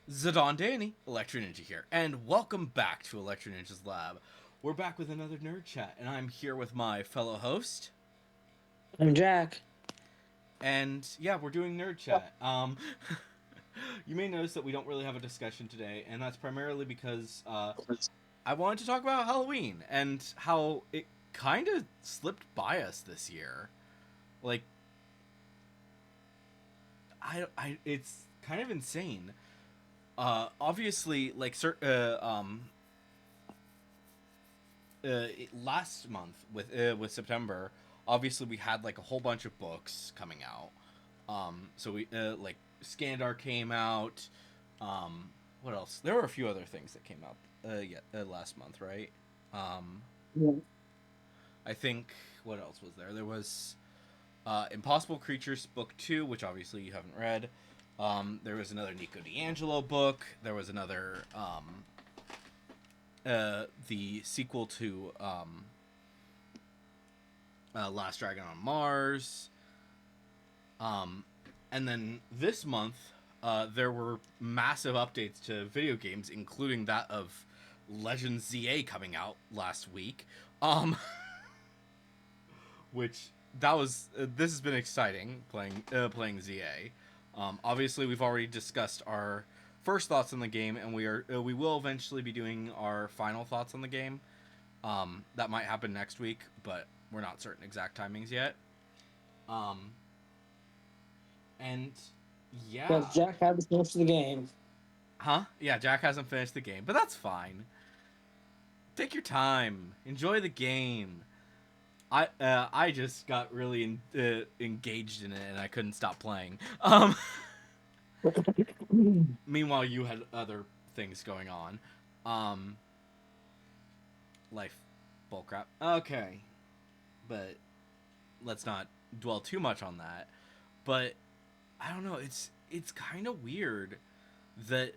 Zidane Danny, Electro Ninja here, and welcome back to Electro Ninja's Lab. We're back with another Nerd Chat, and I'm here with my fellow host, I'm Jack. and yeah, we're doing Nerd Chat. You may notice that we don't really have a discussion today, and that's primarily because I wanted to talk about Halloween and how it kind of slipped by us this year. Like, it's kind of insane. Obviously, like, last month with September, obviously we had like a whole bunch of books coming out. So we like Skandar came out. Um, what else? There were a few other things that came out. Last month, right? Um, Yeah. I think what else was there? There was Impossible Creatures book 2, which obviously you haven't read. There was another Nico D'Angelo book. There was another the sequel to Last Dragon on Mars. Um, and then this month, there were massive updates to video games, including that of Legend ZA coming out last week. Um, which that was this has been exciting playing ZA. Obviously, we've already discussed our first thoughts on the game, and we will eventually be doing our final thoughts on the game. That might happen next week, but we're not certain exact timings yet. Um, and yeah, Because Jack had to finish the game. huh? Yeah, Jack hasn't finished the game, but that's fine. Take your time, enjoy the game. I just got really engaged in it, and I couldn't stop playing. Meanwhile, you had other things going on. Um, life bullcrap. Okay, but let's not dwell too much on that. But I don't know. It's kind of weird that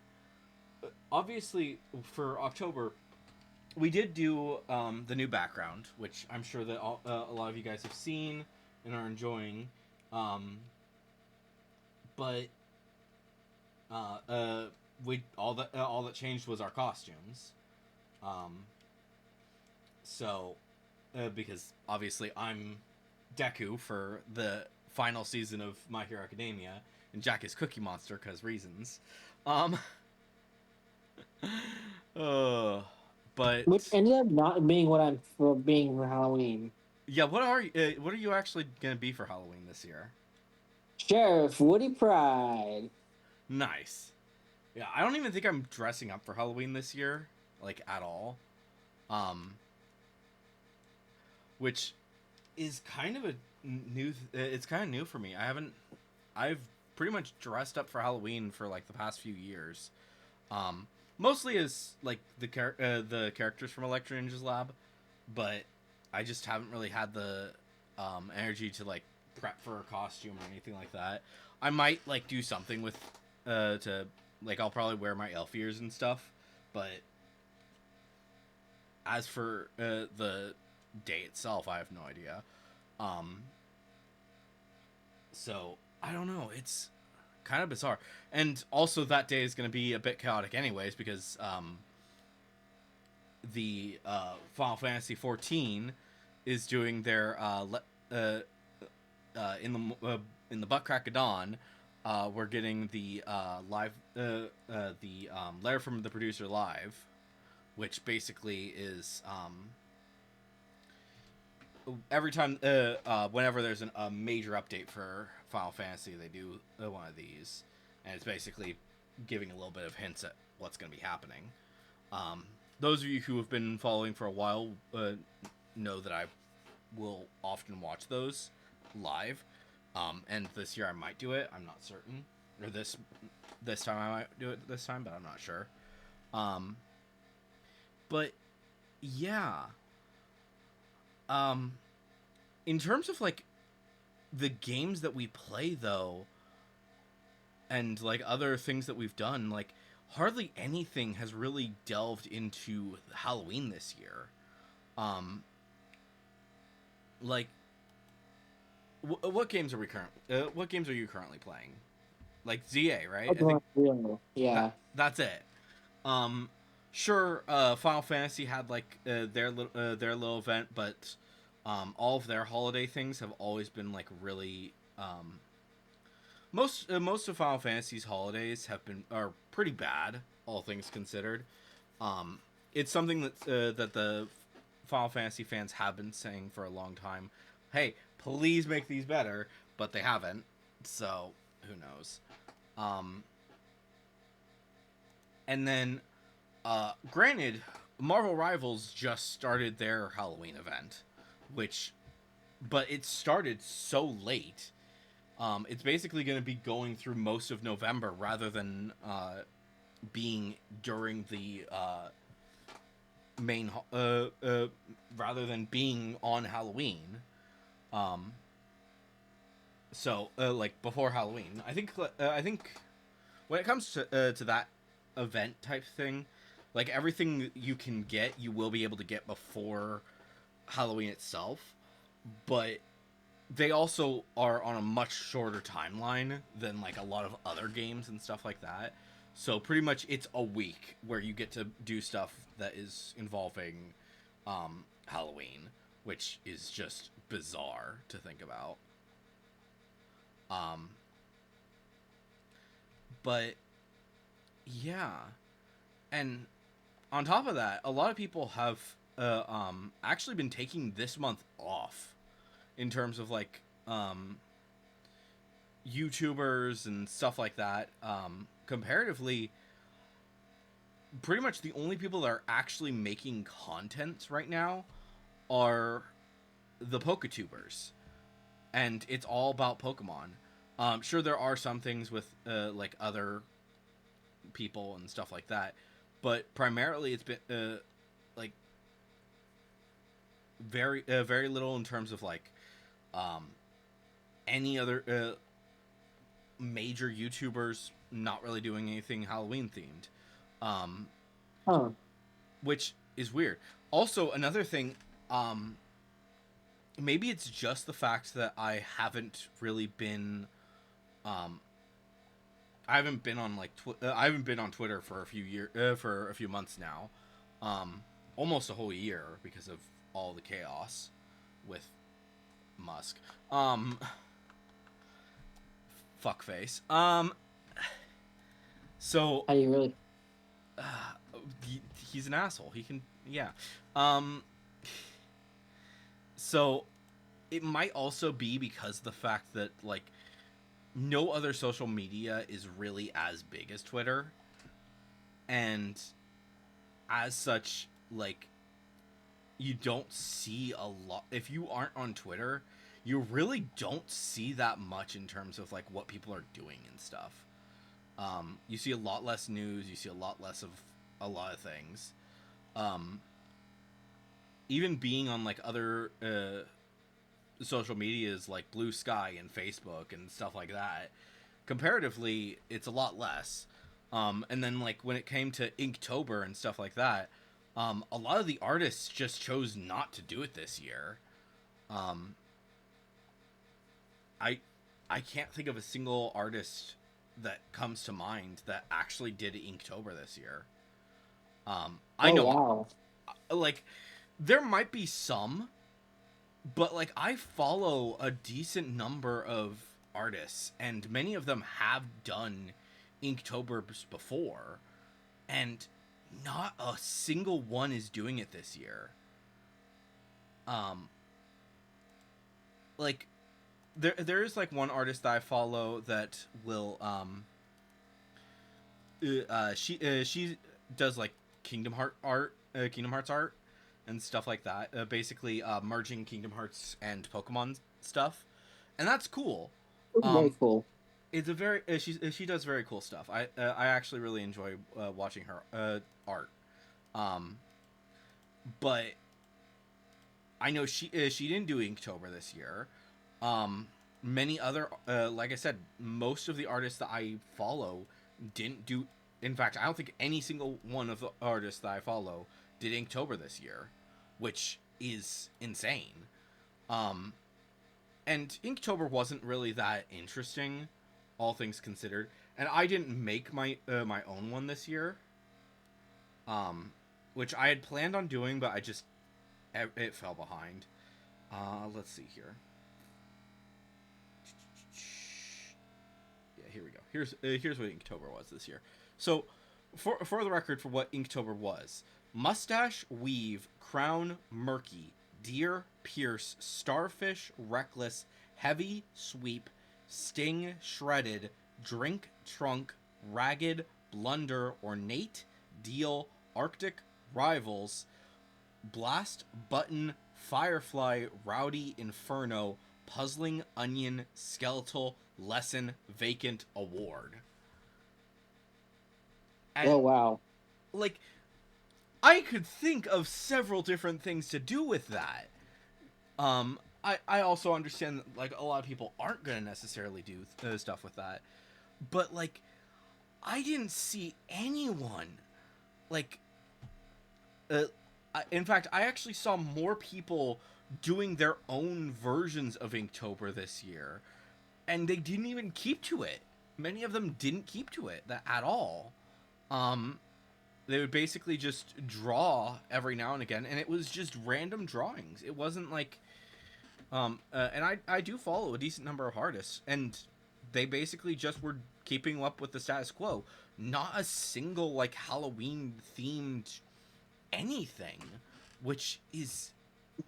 obviously for October we did do the new background, which I'm sure that a lot of you guys have seen and are enjoying. Um, but we all that changed was our costumes. Um, because obviously I'm Deku for the final season of My Hero Academia, and Jack is Cookie Monster because reasons. Um, uh, Which but ended up not being what I'm for being for Halloween. yeah, what are you actually gonna be for Halloween this year? Sheriff Woody Pride. Nice. Yeah, I don't even think I'm dressing up for Halloween this year, like at all. Um, which is kind of a new. It's kind of new for me. I've pretty much dressed up for Halloween for like the past few years. Mostly as like the characters from Electro Ninja's Lab, but I just haven't really had the energy to like prep for a costume or anything like that. I might like do something with to like I'll probably wear my elf ears and stuff, but as for the day itself, I have no idea. Um, so I don't know. It's kind of bizarre, and also that day is going to be a bit chaotic, anyways, because the Final Fantasy 14 is doing their in the butt crack of dawn. We're getting the live the letter from the producer live, which basically is every time whenever there's a major update for Final Fantasy, they do one of these, and it's basically giving a little bit of hints at what's going to be happening. Um, those of you who have been following for a while know that I will often watch those live. And this year I might do it. I'm not certain. Or this time I might do it this time, but I'm not sure. Um, but yeah. Um, in terms of like the games that we play though, and like other things that we've done, like hardly anything has really delved into Halloween this year. Um, like what games are we current? What games are you currently playing? Like ZA, right? I think Yeah. That's it. Um, sure, Final Fantasy had like their little event, but all of their holiday things have always been like really most of Final Fantasy's holidays are pretty bad, all things considered. Um, it's something that the Final Fantasy fans have been saying for a long time. Hey, please make these better, but they haven't. So who knows? Um, and then, granted, Marvel Rivals just started their Halloween event, which, but it started so late. It's basically going to be going through most of November rather than being during the main rather than being on Halloween. Um, like before Halloween, I think when it comes to that event type thing, like everything you can get, you will be able to get before Halloween itself, but they also are on a much shorter timeline than like a lot of other games and stuff like that. So pretty much it's a week where you get to do stuff that is involving Halloween, which is just bizarre to think about. Um, but yeah, and on top of that, a lot of people have actually been taking this month off in terms of like YouTubers and stuff like that. Comparatively, pretty much the only people that are actually making content right now are the Poketubers, and it's all about Pokemon. Sure, there are some things with like other people and stuff like that, but primarily it's been like very little in terms of like um, any other major YouTubers not really doing anything Halloween themed, um, Huh. which is weird. Also, another thing, um, maybe it's just the fact that um, I haven't been on like I haven't been on Twitter for for a few months now, um, almost a whole year because of all the chaos with Musk. Fuckface. So How you really? uh, he's an asshole. He can, yeah. Um, so it might also be because the fact that like no other social media is really as big as Twitter, and as such, like you don't see a lot if you aren't on Twitter. You really don't see that much in terms of like what people are doing and stuff. You see a lot less news. You see a lot less of a lot of things. Um, Even being on like other social medias like Blue Sky and Facebook and stuff like that, comparatively, it's a lot less. And then like when it came to Inktober and stuff like that, a lot of the artists just chose not to do it this year. Um, I I can't think of a single artist that comes to mind that actually did Inktober this year. I Oh know, wow. like, there might be some, but like I follow a decent number of artists, and many of them have done Inktober before, and not a single one is doing it this year. Um, like there is like one artist that I follow that will she does like Kingdom Hearts art and stuff like that. Basically, merging Kingdom Hearts and Pokemon stuff, and that's cool. Very Um, cool. it's a very she does very cool stuff. I actually really enjoy watching her art. Um, but I know she didn't do Inktober this year. Um, Many other like I said, most of the artists that I follow didn't do. In fact, I don't think any single one of the artists that I follow did Inktober this year, which is insane. And Inktober wasn't really that interesting, all things considered. and I didn't make my own one this year. Which I had planned on doing, but it fell behind. Let's see here. Yeah, here we go. Here's what Inktober was this year. So, for the record, for what Inktober was: mustache, weave, crown, murky, deer, pierce, starfish, reckless, heavy, sweep, sting, shredded, drink, trunk, ragged, blunder, ornate, deal, arctic, rivals, blast, button, firefly, rowdy, inferno, puzzling, onion, skeletal, lesson, vacant, award. And Oh wow. like, I could think of several different things to do with that. I also understand that, like, a lot of people aren't gonna necessarily do stuff with that, but like, I didn't see anyone like. In fact, I actually saw more people doing their own versions of Inktober this year, and they didn't even keep to it. Many of them didn't keep to it at all. Um, they would basically just draw every now and again, and it was just random drawings. It wasn't like, and I do follow a decent number of artists, and they basically just were keeping up with the status quo. Not a single like Halloween themed anything, which is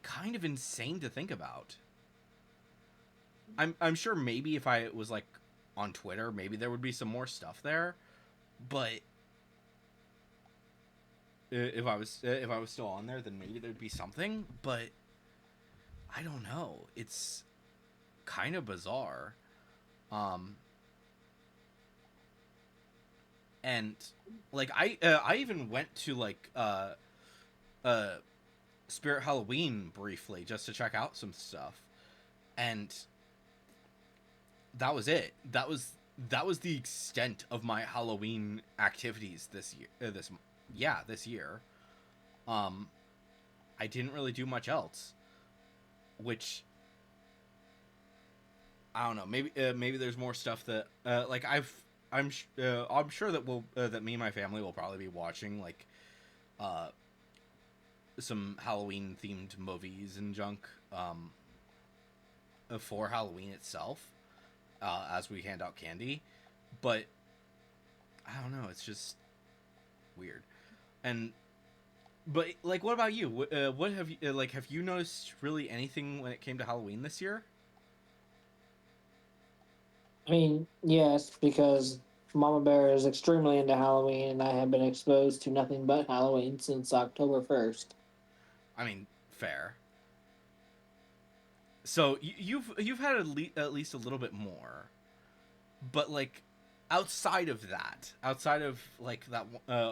kind of insane to think about. I'm sure maybe if I was like on Twitter, maybe there would be some more stuff there, but if I was still on there, then maybe there'd be something, but I don't know. It's kind of bizarre. And like I even went to like Spirit Halloween briefly just to check out some stuff, and that was it. That was the extent of my Halloween activities this year. This year. I didn't really do much else, which I don't know. Maybe there's more stuff that like I'm sure that that me and my family will probably be watching like some Halloween themed movies and junk for Halloween itself as we hand out candy, but I don't know, it's just weird. And but like, what about you? What have you like? Have you noticed really anything when it came to Halloween this year? I mean, yes, because Mama Bear is extremely into Halloween, and I have been exposed to nothing but Halloween since October 1st. I mean, fair. So you've had at least a little bit more, but like outside of like that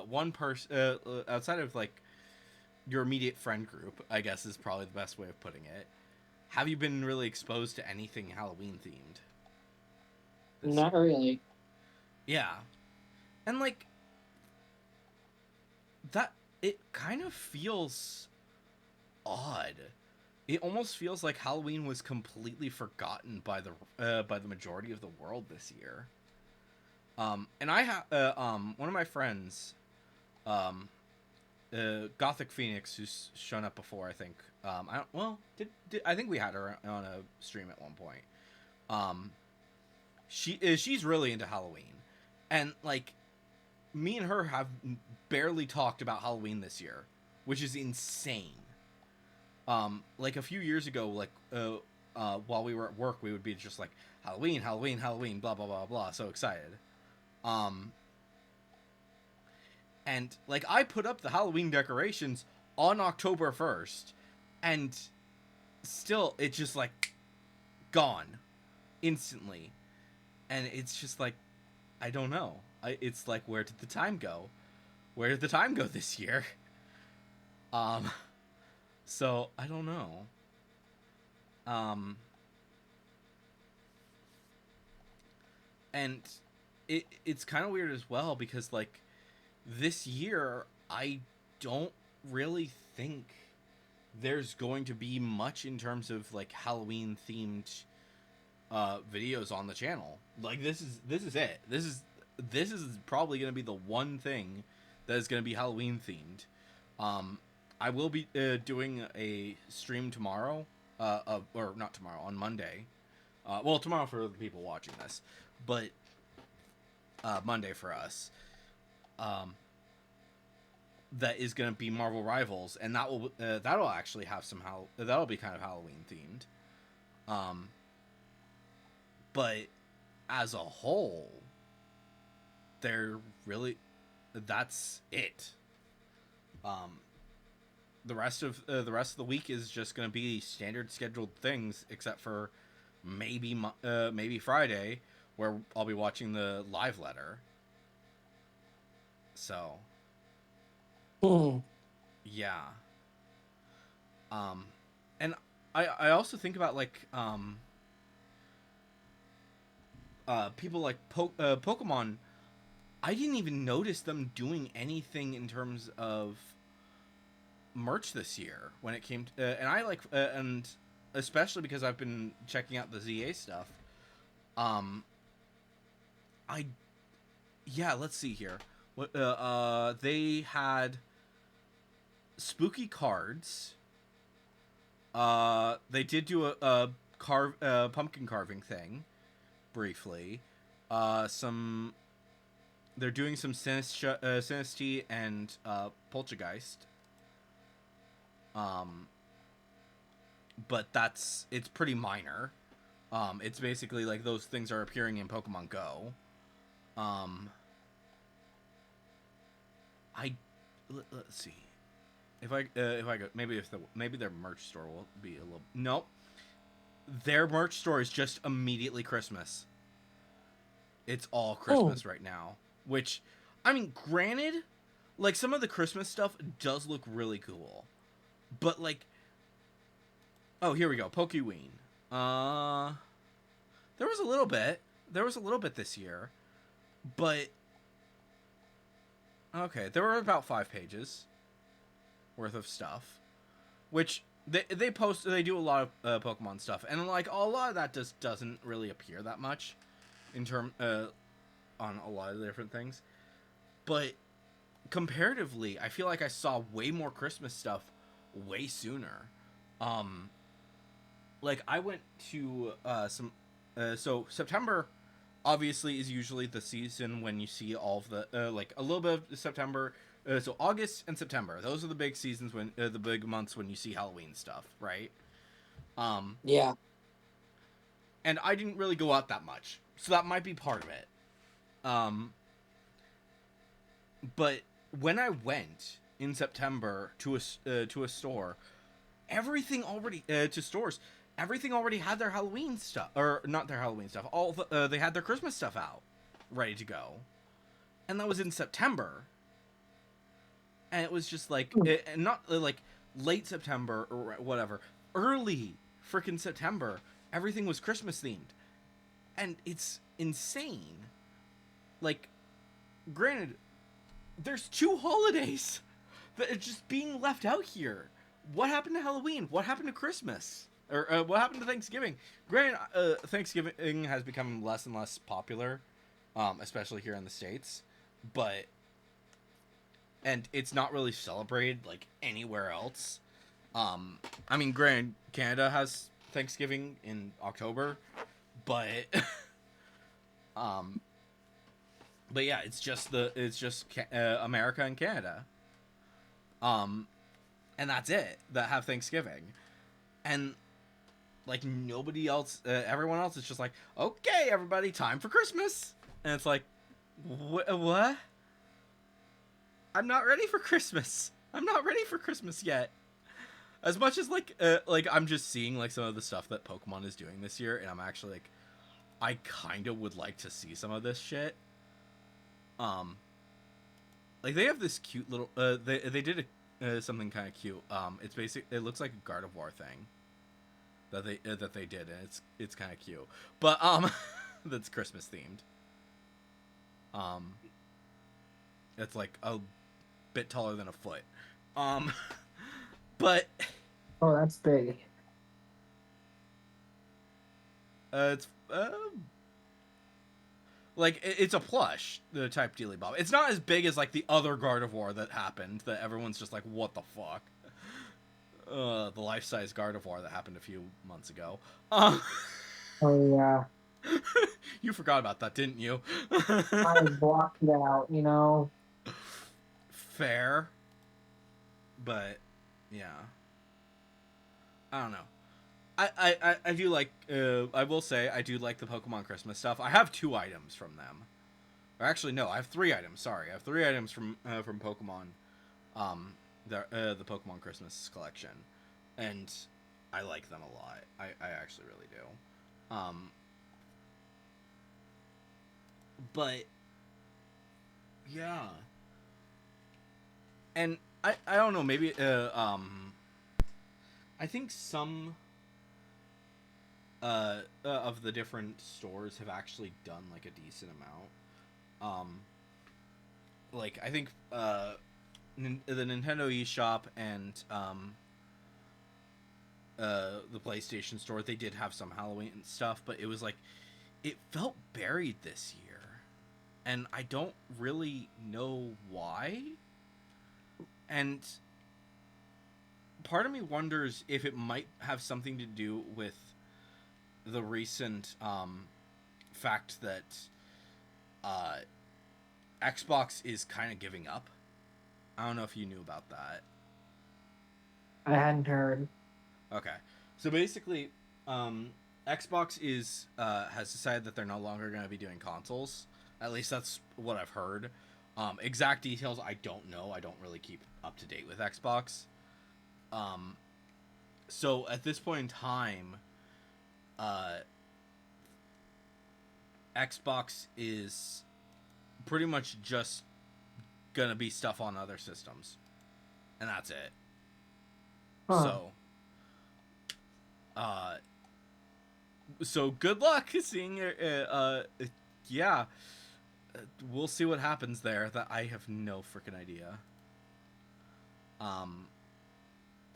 one person, outside of like your immediate friend group, I guess is probably the best way of putting it. Have you been really exposed to anything Halloween themed this Not year? really. Yeah, and like that, it kind of feels odd. It almost feels like Halloween was completely forgotten by the majority of the world this year. And I have one of my friends, um, Gothic Phoenix, who's shown up before. I think. I don't. Well, I think we had her on a stream at one point. Um, she's really into Halloween, and like me and her have barely talked about Halloween this year, which is insane. Like a few years ago, like while we were at work, we would be just like Halloween, Halloween, Halloween, blah blah blah blah, so excited. Um, and like I put up the Halloween decorations on October 1st, and still it's just like gone instantly, and it's just like I don't know. It's like, where did the time go? Where did the time go this year? Um, so I don't know. Um, and it's kind of weird as well because like this year I don't really think there's going to be much in terms of like Halloween themed videos on the channel. Like this is it. This is this is probably going to be the one thing that is going to be Halloween themed. I will be doing a stream tomorrow, or not tomorrow, on Monday. Well, tomorrow for the people watching this, but Monday for us. That is going to be Marvel Rivals, and that'll actually have that'll be kind of Halloween themed. But as a whole, they're really that's it. The rest of the week is just going to be standard scheduled things, except for maybe Friday, where I'll be watching the live letter. So, yeah. And I also think about like people like Pokemon. I didn't even notice them doing anything in terms of merch this year when it came to, and I like and especially because I've been checking out the ZA stuff. I yeah, let's see here. What they had spooky cards. They did do a pumpkin carving thing briefly. Some they're doing some Sinistea and Poltergeist. But it's pretty minor. It's basically like those things are appearing in Pokemon Go. Let's see. If I go, maybe their merch store will be a little. Nope. Their merch store is just immediately Christmas. It's all Christmas right now. Which, I mean, granted, like some of the Christmas stuff does look really cool, but like, oh, here we go, Pokeween. There was a little bit. There was a little bit this year, but okay, there were about 5 pages worth of stuff, which they do a lot of Pokemon stuff, and like a lot of that just doesn't really appear that much in term on a lot of the different things, but comparatively, I feel like I saw way more Christmas stuff way sooner. Like I went to some so September obviously is usually the season when you see all of the like a little bit of September. So August and September, those are the big seasons when the big months when you see Halloween stuff, right? Yeah. And I didn't really go out that much, so that might be part of it. But when I went in September to a store, everything already to stores, everything already had their Halloween stuff, or not their Halloween stuff. They had their Christmas stuff out, ready to go, and that was in September. And it was just like not like late September or whatever, early freaking September. Everything was Christmas themed, and it's insane. Like, granted, there's 2 holidays that are just being left out here. What happened to Halloween? What happened to Christmas? Or what happened to Thanksgiving? Granted, Thanksgiving has become less and less popular, especially here in the States, and it's not really celebrated like anywhere else. I mean, granted, Canada has Thanksgiving in October, but but yeah, it's just America and Canada, and that's it that have Thanksgiving, and like nobody else, everyone else is just like, okay, everybody, time for Christmas, and it's like, what? I'm not ready for Christmas. I'm not ready for Christmas yet. As much as like I'm just seeing like some of the stuff that Pokemon is doing this year, and I'm actually like, I kind of would like to see some of this shit. Like they have this cute little they did something kind of cute. It looks like a Gardevoir thing that they did, and it's kind of cute. But that's Christmas themed. It's like a bit taller than a foot. But Oh, that's big. it's Like it's a plush, the type Dealy Bob. It's not as big as like the other Gardevoir that happened that everyone's just like, what the fuck. The life-size Gardevoir that happened a few months ago. Oh yeah, You forgot about that, didn't you? I blocked it out. Fair, but yeah, I don't know. I do like. I will say I do like the Pokemon Christmas stuff. I have 2 items from them. Or actually, no, I have 3 items. Sorry, I have 3 items from Pokemon. The Pokemon Christmas collection, and I like them a lot. I actually really do. But yeah, and I don't know. Maybe I think some of the different stores have actually done like a decent amount. Like I think the Nintendo eShop and the PlayStation Store, they did have some Halloween stuff, but it was like it felt buried this year, and I don't really know why. And part of me wonders if it might have something to do with the recent fact that uh, Xbox is kind of giving up. I don't know if you knew about that. I hadn't heard. Okay, so basically, Xbox is has decided that they're no longer going to be doing consoles. At least that's what I've heard. Exact details I don't know. I don't really keep up to date with Xbox. Um, so at this point in time, uh, Xbox is pretty much just gonna be stuff on other systems, and that's it. Huh. Uh, so good luck seeing it. Yeah, we'll see what happens there. That I have no freaking idea. Um,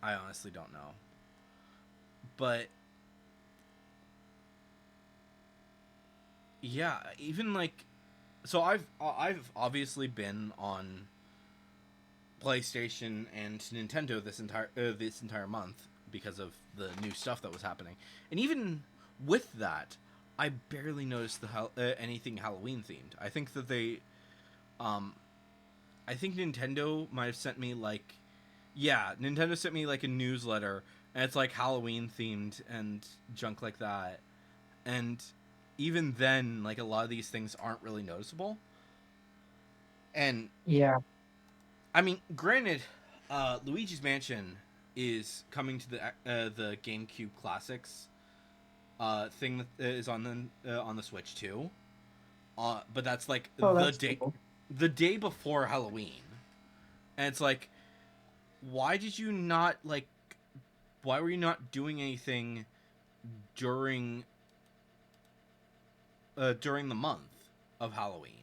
I honestly don't know, but yeah, even like, so I've obviously been on PlayStation and Nintendo this entire month because of the new stuff that was happening, and even with that, I barely noticed anything Halloween themed. I think that um, I think Nintendo might have sent me like, yeah, Nintendo sent me like a newsletter, and it's like Halloween themed and junk like that, and even then, like a lot of these things aren't really noticeable, and Yeah. I mean, granted, Luigi's Mansion is coming to the GameCube Classics thing that is on the Switch too. But that's like Oh, that's cool. the day before Halloween, and it's like, why did you not like? Why were you not doing anything during during the month of Halloween?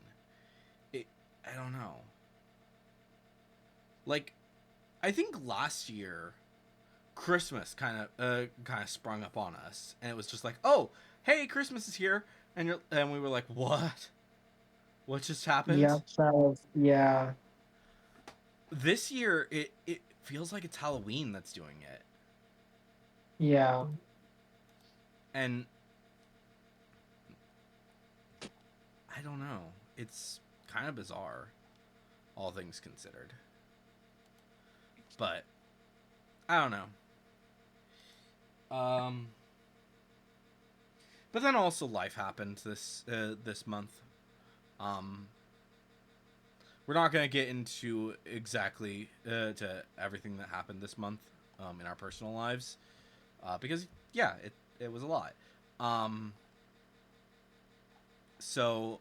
I don't know. Like, I think last year Christmas kind of sprung up on us, and it was just like, oh, hey, Christmas is here, and we were like, what? What just happened? Yeah. So yeah. This year, it feels like it's Halloween that's doing it, Yeah. and I don't know. It's kind of bizarre, all things considered. But I don't know. Um, but then also life happened this month. Um, we're not gonna get into exactly to everything that happened this month in our personal lives, because yeah, it was a lot. Um, so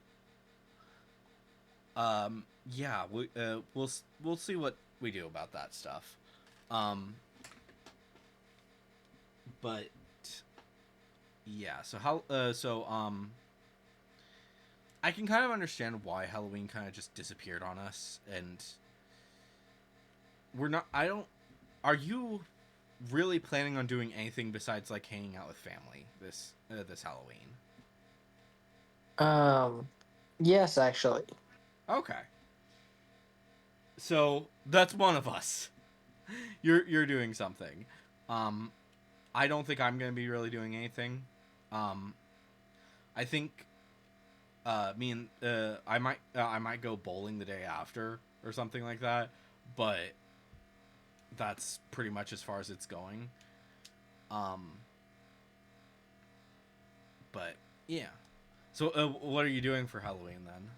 yeah, we'll see what we do about that stuff. Um, but yeah, I can kind of understand why Halloween kind of just disappeared on us, and we're not. I don't. Are you really planning on doing anything besides like hanging out with family this Halloween? Um. Yes, actually. Okay. So that's one of us. You're doing something. Um, I don't think I'm gonna be really doing anything. Um, I think me and I might go bowling the day after or something like that, but that's pretty much as far as it's going. Um, but yeah. So what are you doing for Halloween then?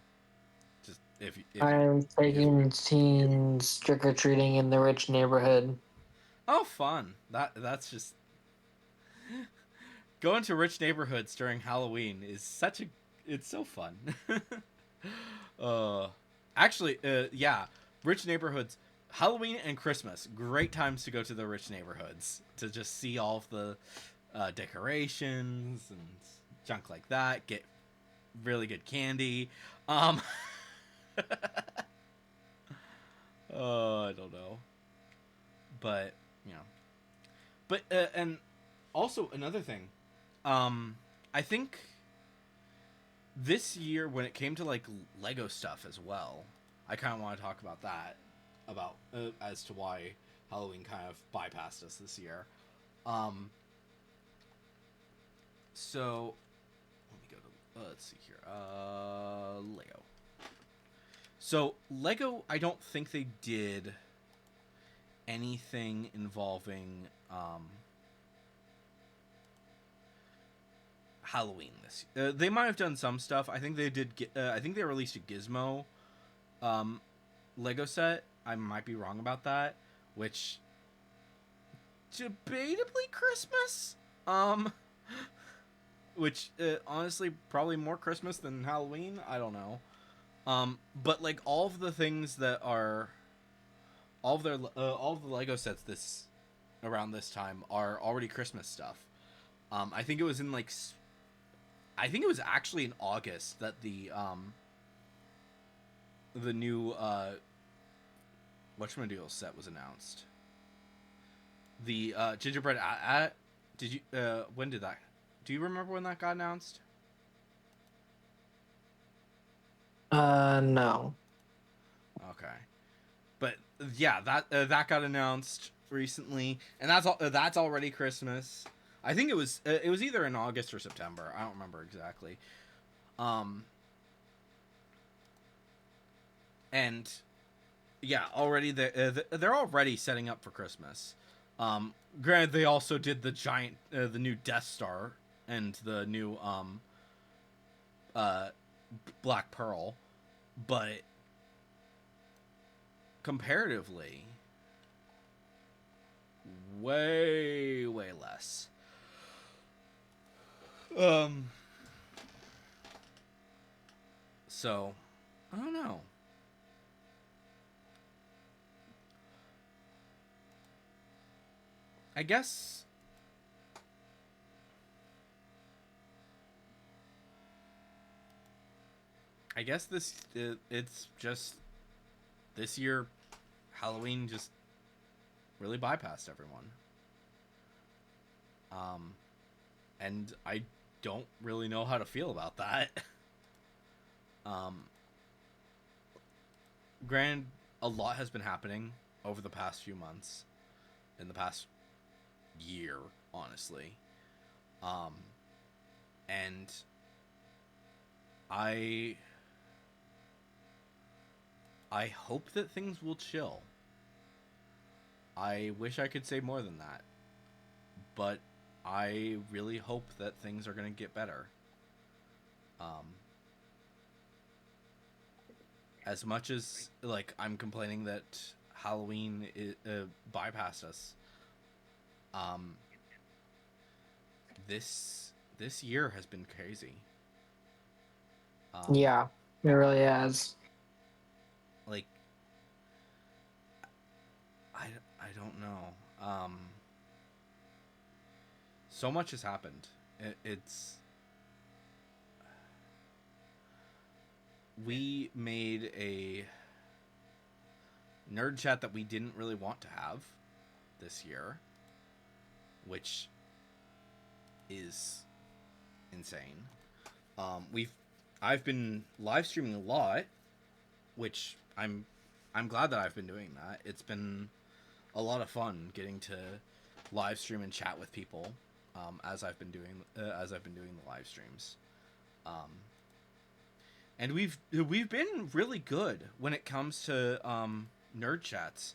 Just if you I'm you get to. taking teens trick or treating in the rich neighborhood. Oh, fun. That's just going to rich neighborhoods during Halloween is such a it's so fun. uh actually yeah, rich neighborhoods, Halloween and Christmas, great times to go to the rich neighborhoods to just see all of the decorations and junk like that, get really good candy. Um I don't know. But, you know. But and also another thing. Um I think this year when it came to like Lego stuff as well, I kind of want to talk about that, about as to why Halloween kind of bypassed us this year. Um, so let me go to let's see here. Lego. So Lego, I don't think they did anything involving Halloween this. They might have done some stuff. I think they did. I think they released a Gizmo um, Lego set. I might be wrong about that, which debatably Christmas. Um, which honestly probably more Christmas than Halloween. I don't know. But like all of the things that are all of the Lego sets this around this time are already Christmas stuff. I think it was in like I think it was actually in August that the new whatchamadiddle set was announced. The gingerbread did you when did that do you remember when that got announced? No. Okay, but yeah, that got announced recently, and that's already Christmas. I think it was either in August or September. I don't remember exactly. Um, and yeah, already they're already setting up for Christmas. Granted, they also did the new Death Star and the new uh, Black Pearl, but comparatively, way less. Um, so I don't know. I guess this it's just this year Halloween just really bypassed everyone. Um, and I don't really know how to feel about that. um, Granted, a lot has been happening over the past few months, in the past year, honestly. Um, and I I hope that things will chill. I wish I could say more than that, but I really hope that things are going to get better. Um, as much as like I'm complaining that Halloween bypassed us, um, this year has been crazy. Um, Yeah, it really has. like I don't know. So much has happened. It's we made a nerd chat that we didn't really want to have this year, which is insane. We've I've been live streaming a lot, which I'm glad that I've been doing that. It's been a lot of fun getting to live stream and chat with people as I've been doing the live streams. Um, and we've been really good when it comes to nerd chats.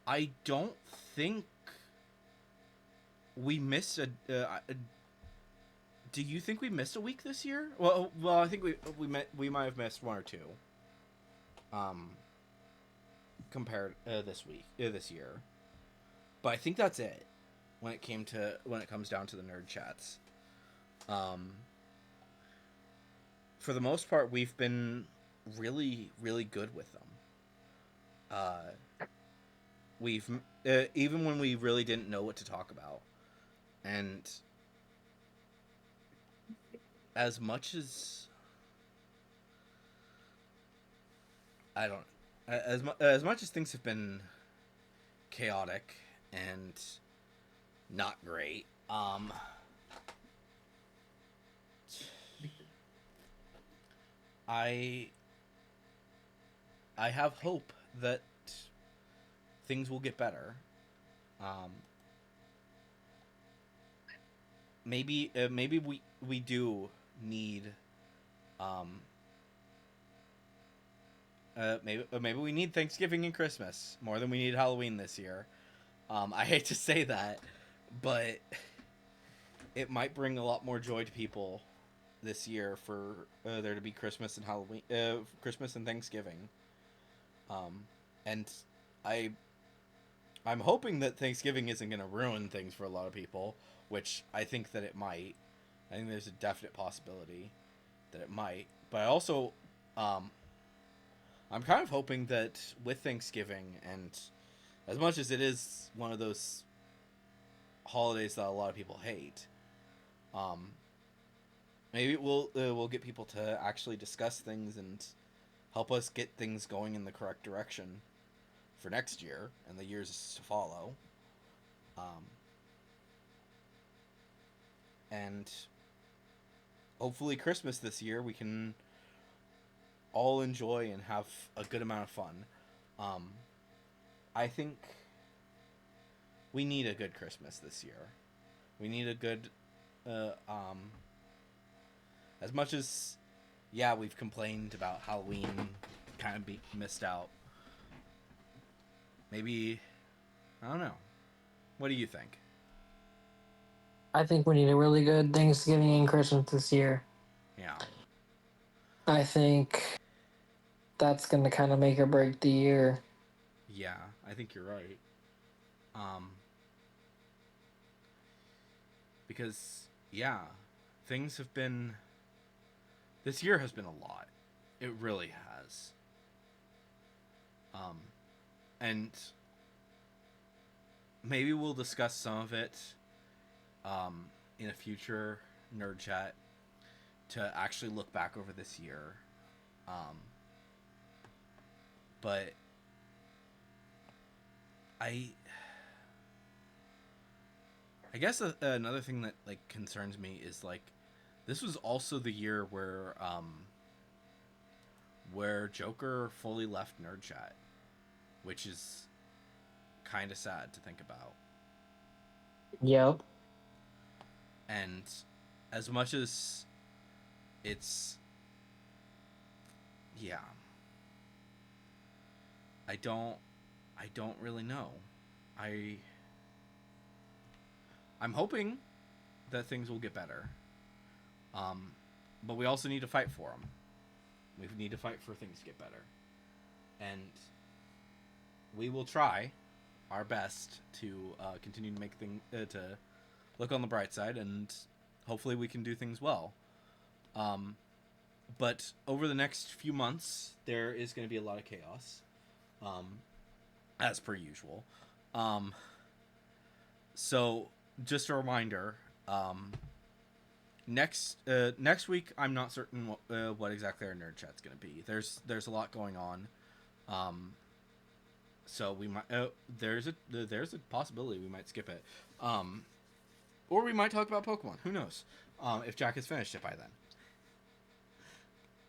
I don't think we missed a. Do you think we missed a week this year? Well, I think we might have missed one or two. Compared this year, but I think that's it when it comes down to the nerd chats. For the most part, we've been really, really good with them. We've even when we really didn't know what to talk about, and as much as I don't, as much as things have been chaotic and not great, I have hope that things will get better. Maybe we do need maybe we need Thanksgiving and Christmas more than we need Halloween this year. I hate to say that, but it might bring a lot more joy to people this year for there to be Christmas and Halloween, Christmas and Thanksgiving. And I'm hoping that Thanksgiving isn't going to ruin things for a lot of people, which I think that it might. I think there's a definite possibility that it might. But I also, I'm kind of hoping that with Thanksgiving, and as much as it is one of those holidays that a lot of people hate, maybe we'll get people to actually discuss things and help us get things going in the correct direction for next year and the years to follow. And hopefully Christmas this year we can all enjoy and have a good amount of fun. I think we need a good Christmas this year. We need a good as much as we've complained about Halloween kind of be missed out. Maybe, I don't know. What do you think? I think we need a really good Thanksgiving and Christmas this year. Yeah. I think that's going to kind of make or break the year. Yeah, I think you're right. Because, things have been... This year has been a lot. It really has. And maybe we'll discuss some of it in a future nerd chat to actually look back over this year. But I guess another thing that concerns me is this was also the year where Joker fully left nerd chat, which is kind of sad to think about. Yep. And as much as it's I don't really know. I'm hoping that things will get better. But we also need to fight for them. We need to fight for things to get better. And we will try our best to continue to make things to look on the bright side, and hopefully we can do things well. But over the next few months, there is going to be a lot of chaos, as per usual. So just a reminder, next week I'm not certain what exactly our nerd chat's going to be. There's a lot going on. So we might there's a possibility we might skip it. Or we might talk about Pokemon. Who knows? If Jack has finished it by then.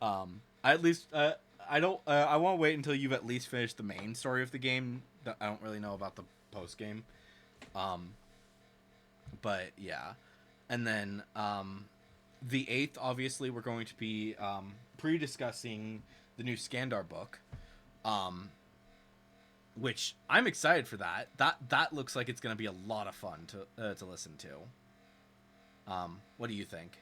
I at least I don't I want to wait until you've at least finished the main story of the game. I don't really know about the post game. But yeah, and then the 8th, obviously, we're going to be pre-discussing the new Skandar book, which I'm excited for that. That looks like it's going to be a lot of fun to listen to. What do you think?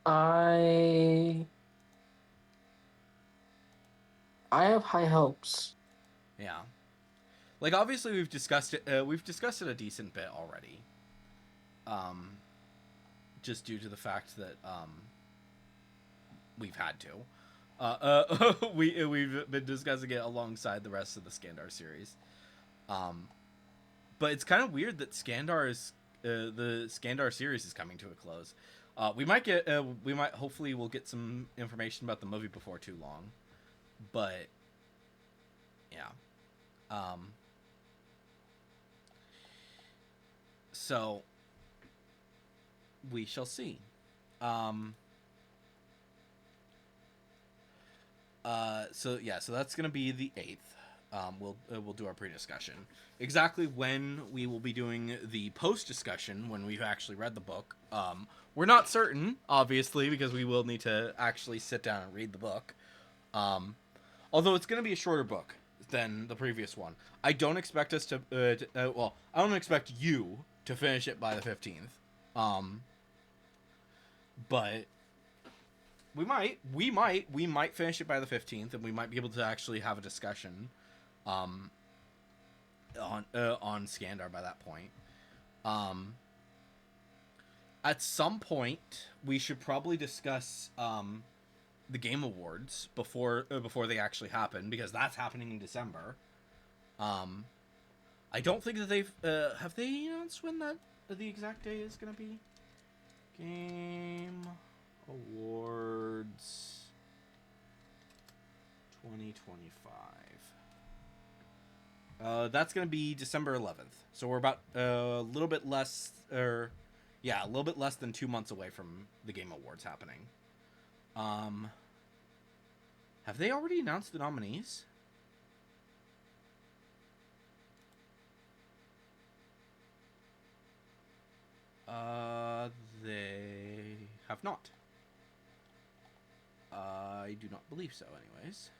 I I have high hopes. Yeah, like obviously we've discussed it. We've discussed it a decent bit already. Um, just due to the fact that we've had to. We've been discussing it alongside the rest of the Skandar series. But it's kind of weird that the Skandar series is coming to a close. We might hopefully we'll get some information about the movie before too long, but yeah. So we shall see. Um, so that's gonna be the 8th. We'll do our pre-discussion. Exactly when we will be doing the post-discussion when we've actually read the book. We're not certain, obviously, because we will need to actually sit down and read the book. Although it's gonna be a shorter book than the previous one. I don't expect us to. I don't expect you to finish it by the 15th. But we might finish it by the 15th, and we might be able to actually have a discussion on Skandar by that point. At some point we should probably discuss the Game Awards before they actually happen, because that's happening in December. I don't think that they've have they announced when the exact day is going to be. Game Awards 2025. That's going to be December 11th. So we're about a little bit less, a little bit less than 2 months away from the Game Awards happening. Have they already announced the nominees? They have not. I do not believe so, anyways.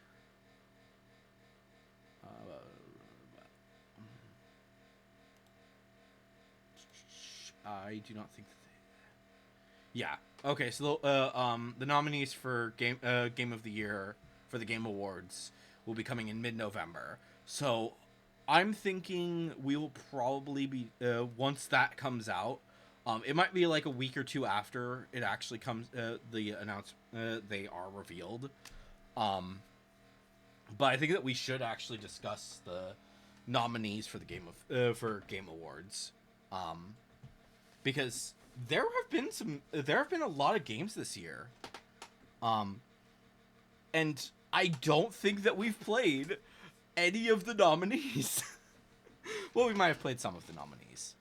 I do not think that they. Yeah. Okay. So the nominees for game of the year for the Game Awards will be coming in mid-November. So I'm thinking we will probably be once that comes out. It might be like a week or two after it actually comes. The announcement they are revealed. But I think that we should actually discuss the nominees for the Game Awards, because there have been a lot of games this year, and I don't think that we've played any of the nominees. Well, we might have played some of the nominees.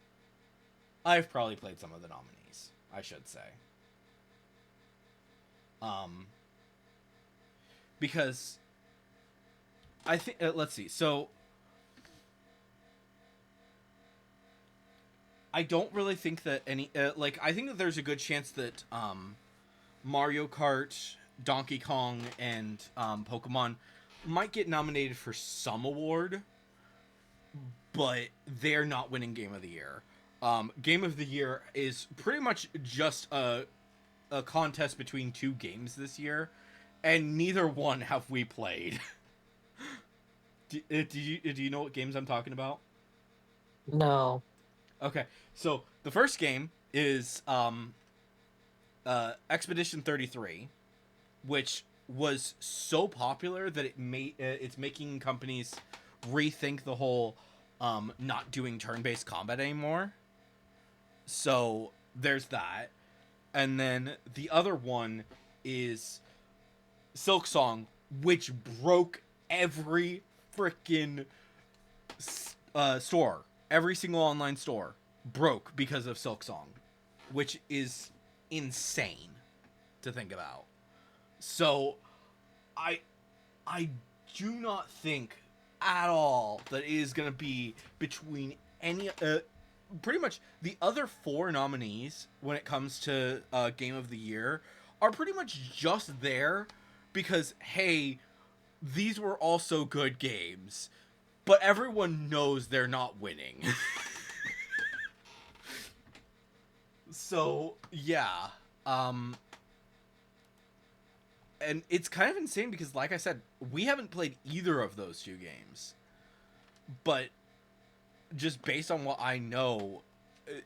I've probably played some of the nominees, I should say. Because I think let's see. So I don't really think that any I think that there's a good chance that Mario Kart, Donkey Kong, and Pokemon might get nominated for some award, but they're not winning Game of the Year. Game of the Year is pretty much just a contest between two games this year, and neither one have we played. do you know what games I'm talking about? No. Okay, so the first game is Expedition 33, which was so popular that it's making companies rethink the whole not doing turn-based combat anymore. So there's that. And then the other one is Silksong, which broke every freaking store. Every single online store broke because of Silksong, which is insane to think about. So I do not think at all that it is going to be between any pretty much the other 4 nominees when it comes to game of the year are pretty much just there because hey, these were also good games, but everyone knows they're not winning. So yeah, and it's kind of insane because, like I said, we haven't played either of those 2 games, but just based on what I know,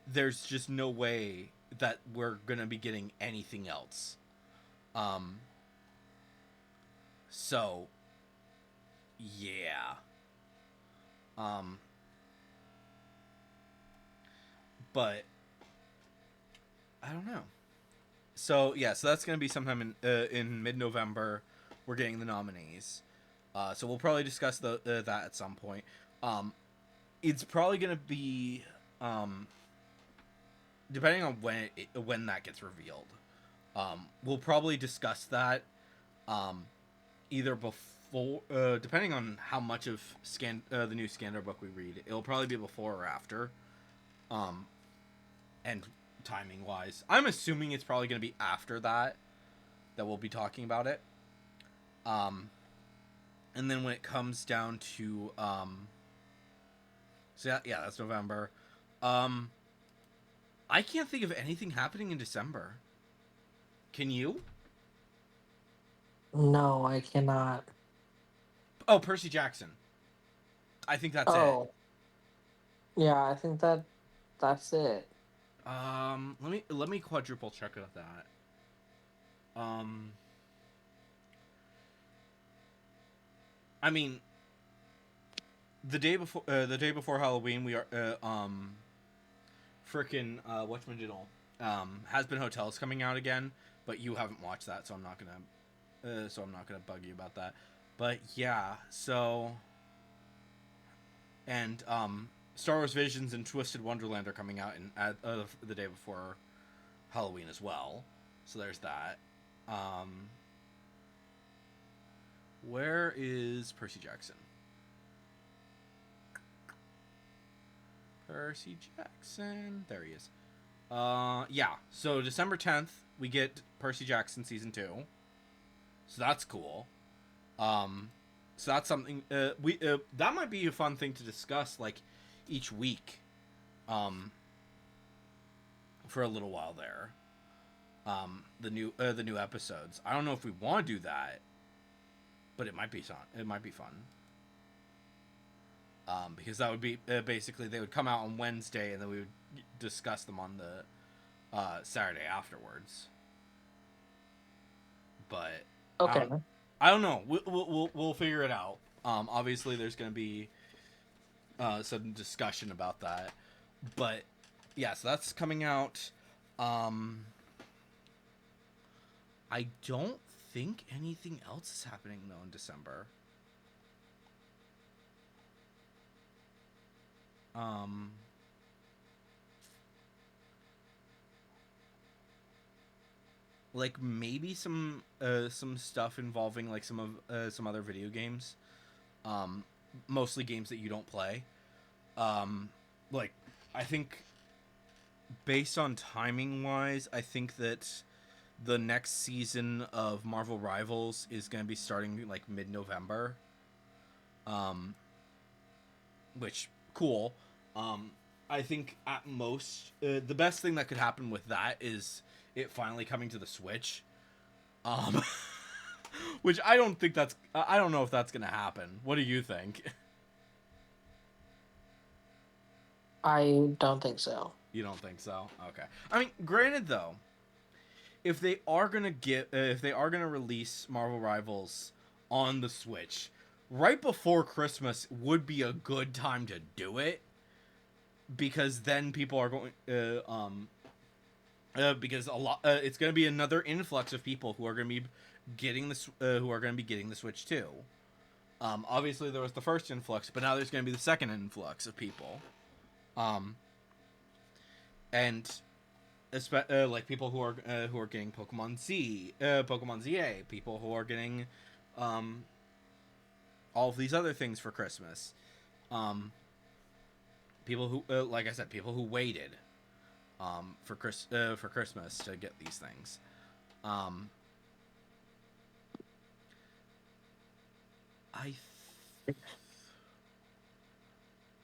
there's just no way that we're gonna be getting anything else. So yeah, but I don't know. So yeah, so that's gonna be sometime in mid-November. We're getting the nominees, so we'll probably discuss that at some point. It's probably gonna be depending on when that gets revealed. We'll probably discuss that either before, depending on how much of the new Scandar book we read. It'll probably be before or after, and timing wise, I'm assuming it's probably going to be after that we'll be talking about it. And then when it comes down to so yeah, that's November. I can't think of anything happening in December. Can you? No, I cannot. Oh, Percy Jackson. I think that's it. Oh, yeah, I think that's it. Let me quadruple check out that. I mean, the day before Halloween, we are frickin' whatchamajiggle, Has Been Hotels coming out again, but you haven't watched that, so I'm not gonna bug you about that. But yeah, so and Star Wars Visions and Twisted Wonderland are coming out the day before Halloween as well. So there's that. Where is Percy Jackson? Percy Jackson. There he is. Yeah. So December 10th, we get Percy Jackson season 2. So that's cool. So that's something we that might be a fun thing to discuss like each week. For a little while there. The new episodes. I don't know if we want to do that, but it might be fun. It might be fun. Because that would be basically they would come out on Wednesday and then we would discuss them on the Saturday afterwards. But Okay. I don't know. We'll figure it out. Obviously, there's going to be some discussion about that. But yeah, so that's coming out. I don't think anything else is happening though in December. Like maybe some stuff involving like some other video games, mostly games that you don't play. Like I think based on timing wise, I think that the next season of Marvel Rivals is going to be starting like mid-November. Which cool. I think at most the best thing that could happen with that is it finally coming to the Switch. Which I don't think I don't know if that's going to happen. What do you think? I don't think so. You don't think so? Okay. I mean, granted though, if they are gonna release Marvel Rivals on the Switch right before Christmas would be a good time to do it, because then people are going because a lot it's going to be another influx of people who are going to be getting this the Switch too. Obviously there was the first influx, but now there's going to be the second influx of people. And like people who are getting Pokemon Z, Pokemon ZA, people who are getting all of these other things for Christmas. People who, like I said, people who waited for Christmas to get these things.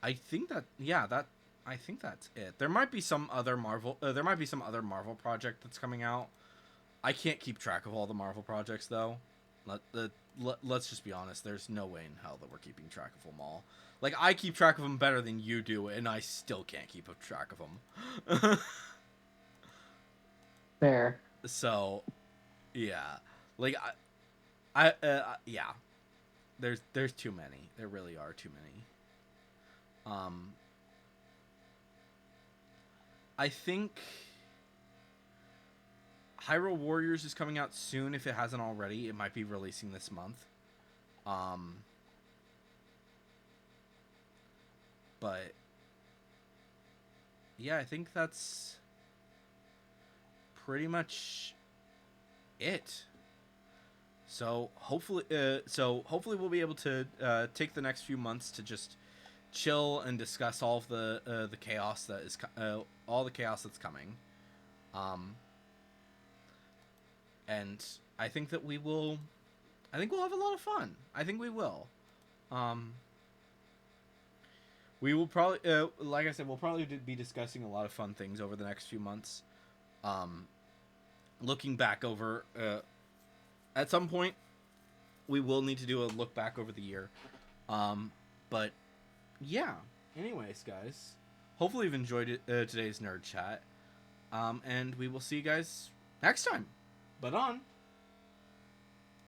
I think that I think that's it. There might be some other Marvel. There might be some other Marvel project that's coming out. I can't keep track of all the Marvel projects though. Let's just be honest. There's no way in hell that we're keeping track of them all. Like, I keep track of them better than you do, and I still can't keep track of them. Fair. So, yeah, like yeah. There's too many. There really are too many. I think Hyrule Warriors is coming out soon. If it hasn't already, it might be releasing this month. But yeah, I think that's pretty much it. So hopefully we'll be able to take the next few months to just chill and discuss all of the chaos that is all the chaos that's coming. And I think that we will. I think we'll have a lot of fun. I think we will. We will probably, like I said, we'll probably be discussing a lot of fun things over the next few months. Looking back over, at some point, we will need to do a look back over the year. But yeah. Anyways, guys, hopefully you've enjoyed it, today's nerd chat. And we will see you guys next time. But on.